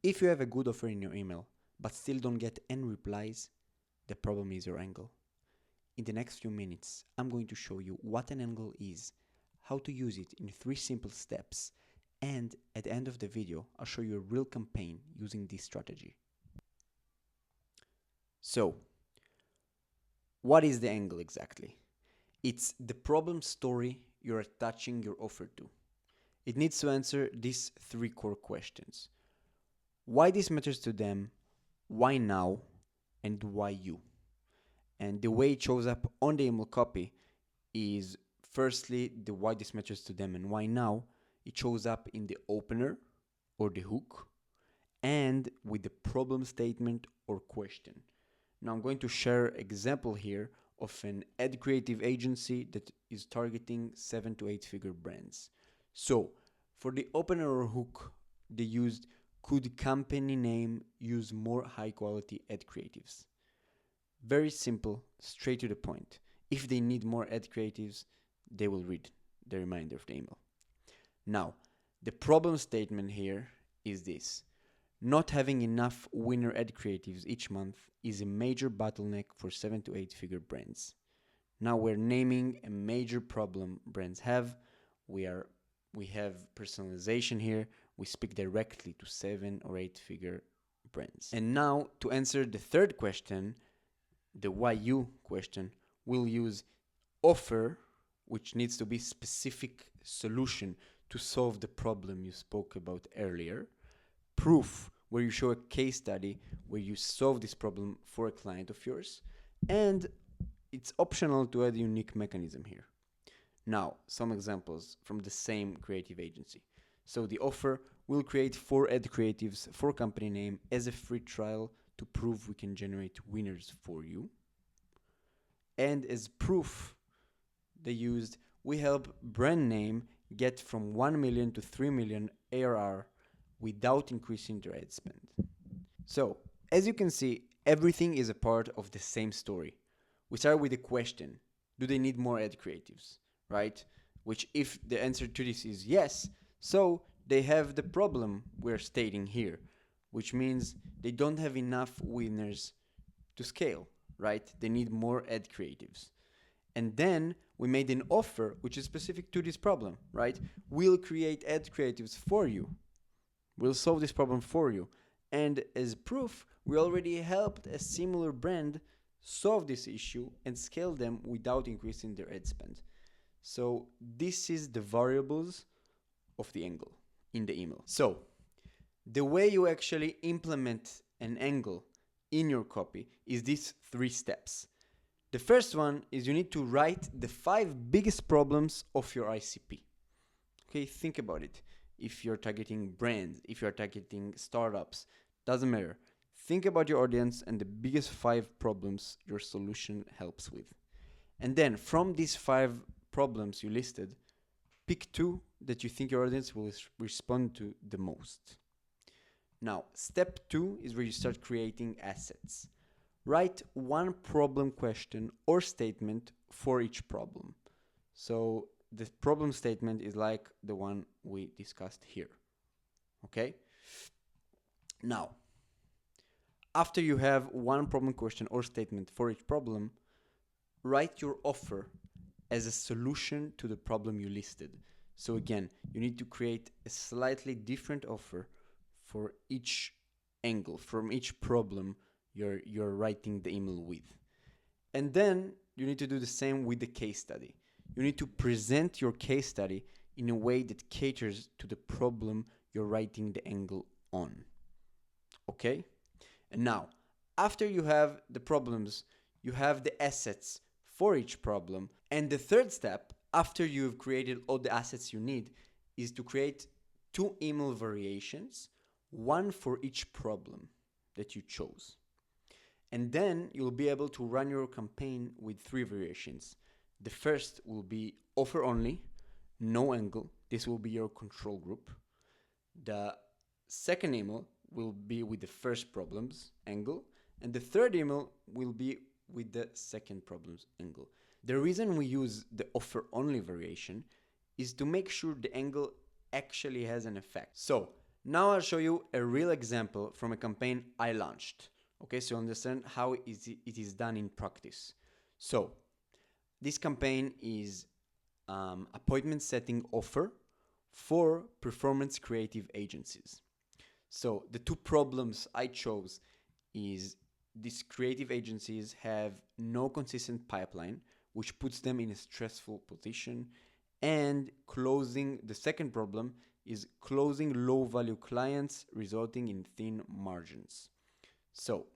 If you have a good offer in your email, but still don't get any replies, the problem is your angle. In the next few minutes, I'm going to show you what an angle is, how to use it in 3 simple steps, and at the end of the video, I'll show you a real campaign using this strategy. So, what is the angle exactly? It's the problem story you're attaching your offer to. It needs to answer these 3 core questions. Why this matters to them, why now, and why you. And the way it shows up on the email copy is firstly the why this matters to them and why now. It shows up in the opener or the hook and with the problem statement or question. Now I'm going to share an example here of an ad creative agency that is targeting 7 to 8 figure brands. So for the opener or hook, they used, could company name use more high quality ad creatives? Very simple, straight to the point. If they need more ad creatives, they will read the reminder of the email. Now, the problem statement here is this. Not having enough winner ad creatives each month is a major bottleneck for 7 to 8 figure brands. Now we're naming a major problem brands have. We have personalization here. We speak directly to 7 or 8 figure brands. And now to answer the third question, the why you question, we'll use offer, which needs to be specific solution to solve the problem you spoke about earlier. Proof, where you show a case study where you solve this problem for a client of yours. And it's optional to add a unique mechanism here. Now, some examples from the same creative agency. So the offer will create 4 ad creatives for company name as a free trial to prove we can generate winners for you. And as proof, they used, we help brand name get from 1 million to 3 million ARR without increasing their ad spend. So, as you can see, everything is a part of the same story. We start with the question, do they need more ad creatives, right? Which if the answer to this is yes, so they have the problem we're stating here, which means they don't have enough winners to scale, right? They need more ad creatives. And then we made an offer which is specific to this problem, right? We'll create ad creatives for you. We'll solve this problem for you. And as proof, we already helped a similar brand solve this issue and scale them without increasing their ad spend. So this is the variables of the angle in the email. So the way you actually implement an angle in your copy is these 3 steps. The first one is you need to write the 5 biggest problems of your ICP. Okay, think about it. If you're targeting brands, if you're targeting startups, doesn't matter. Think about your audience and the biggest 5 problems your solution helps with. And then from these 5 problems you listed, pick 2 that you think your audience will respond to the most. Now, step 2 is where you start creating assets. Write 1 problem question or statement for each problem. So the problem statement is like the one we discussed here. Okay? Now, after you have 1 problem question or statement for each problem, write your offer as a solution to the problem you listed. So again, you need to create a slightly different offer for each angle, from each problem you're writing the email with. And then you need to do the same with the case study. You need to present your case study in a way that caters to the problem you're writing the angle on. Okay? And now, after you have the problems, you have the assets for each problem. And the third step, after you've created all the assets you need, is to create 2 email variations, 1 for each problem that you chose. And then you'll be able to run your campaign with 3 variations. The first will be offer only, no angle. This will be your control group. The second email will be with the first problem's angle. And the third email will be with the second problem's angle. The reason we use the offer only variation is to make sure the angle actually has an effect. So Now I'll show you a real example from a campaign I launched. Okay, so you understand how it is done in practice. So this campaign is appointment setting offer for performance creative agencies. So the two problems I chose is these creative agencies have no consistent pipeline, which puts them in a stressful position, and the second problem is closing low value clients, resulting in thin margins. So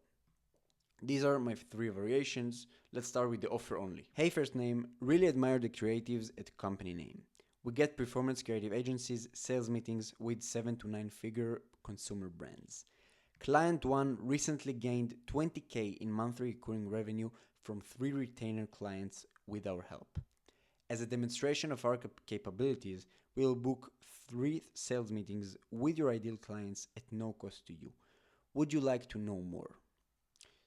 these are my three variations. Let's start with the offer only. Hey, first name, really admire the creatives at company name. We get performance creative agencies sales meetings with 7 to 9 figure consumer brands. Client 1 recently gained 20K in monthly recurring revenue from 3 retainer clients with our help. As a demonstration of our capabilities, we will book 3 sales meetings with your ideal clients at no cost to you. Would you like to know more?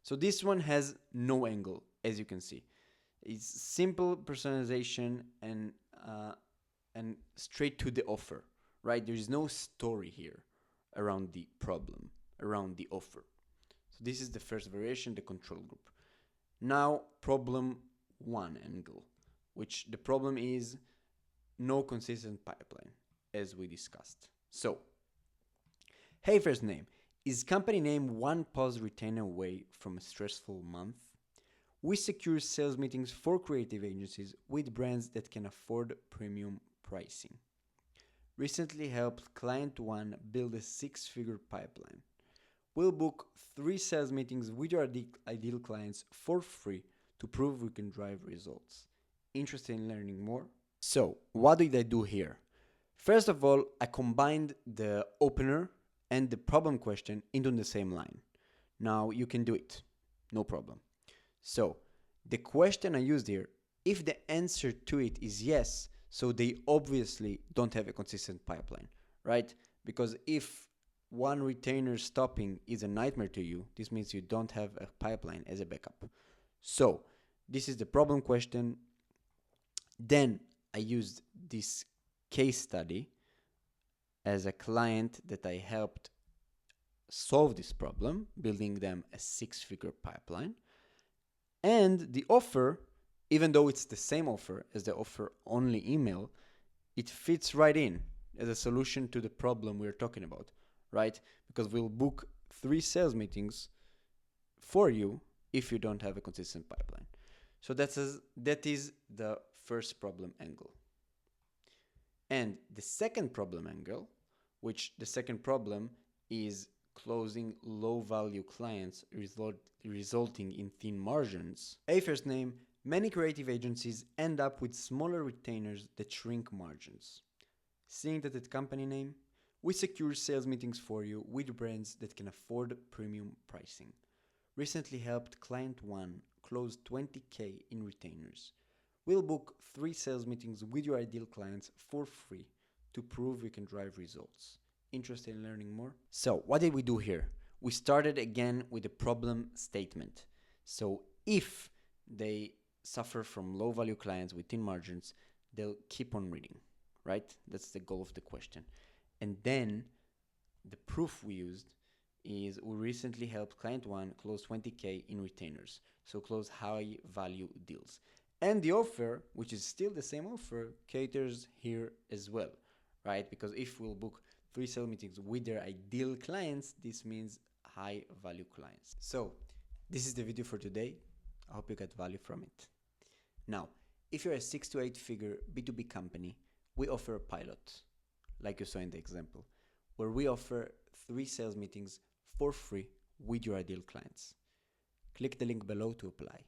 So this one has no angle, as you can see. It's simple personalization and straight to the offer, right? There is no story here around the problem, around the offer. So this is the first variation, the control group. Now, problem 1 angle, which the problem is no consistent pipeline, as we discussed. So, hey, first name, is company name one pause retainer away from a stressful month? We secure sales meetings for creative agencies with brands that can afford premium pricing. Recently helped client 1 build a 6-figure pipeline. We'll book 3 sales meetings with your ideal clients for free to prove we can drive results. Interested in learning more? So, what did I do here? First of all, I combined the opener and the problem question into the same line. Now you can do it, no problem. So, the question I used here, if the answer to it is yes, so they obviously don't have a consistent pipeline, right? Because if one retainer stopping is a nightmare to you, this means you don't have a pipeline as a backup. So, this is the problem question. Then I used this case study as a client that I helped solve this problem, building them a 6-figure pipeline. And the offer, even though it's the same offer as the offer only email, it fits right in as a solution to the problem we're talking about, right? Because we'll book 3 sales meetings for you if you don't have a consistent pipeline. So that is the first problem angle. And the second problem angle, which the second problem is closing low value clients resulting in thin margins. A first name, many creative agencies end up with smaller retainers that shrink margins. Seeing that at company name, we secure sales meetings for you with brands that can afford premium pricing. Recently helped client 1 close 20K in retainers. We'll book 3 sales meetings with your ideal clients for free to prove we can drive results. Interested in learning more? So, what did we do here? We started again with a problem statement. So, if they suffer from low value clients with thin margins, they'll keep on reading, right? That's the goal of the question. And then the proof we used is we recently helped client 1 close 20K in retainers. So, close high value deals. And the offer, which is still the same offer, caters here as well, right? Because if we'll book 3 sales meetings with their ideal clients, this means high value clients. So this is the video for today. I hope you got value from it. Now, if you're a 6 to 8 figure B2B company, we offer a pilot, like you saw in the example, where we offer 3 sales meetings for free with your ideal clients. Click the link below to apply.